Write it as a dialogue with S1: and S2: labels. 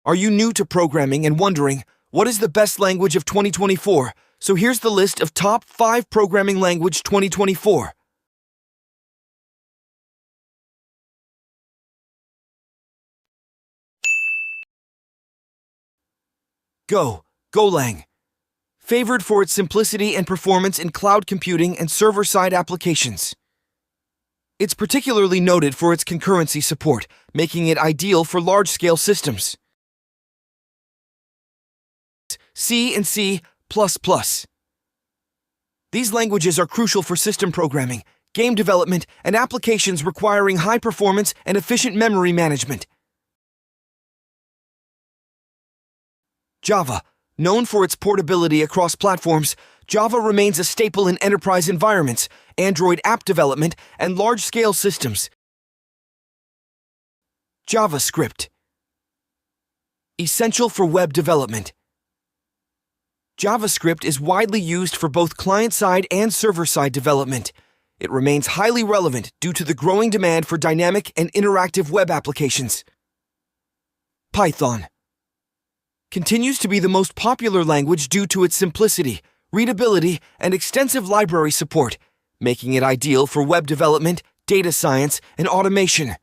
S1: Are you new to programming and wondering, what is the best language of 2024? So here's the list of top 5 programming language 2024. Golang. Favored for its simplicity and performance in cloud computing and server-side applications. It's particularly noted for its concurrency support, making it ideal for large-scale systems. C and C++. These languages are crucial for system programming, game development, and applications requiring high performance and efficient memory management. Java. Known for its portability across platforms, Java remains a staple in enterprise environments, Android app development, and large-scale systems. Javascript. Essential for web development. JavaScript is widely used for both client-side and server-side development. It remains highly relevant due to the growing demand for dynamic and interactive web applications. Python. Continues to be the most popular language due to its simplicity, readability, and extensive library support, making it ideal for web development, data science, and automation.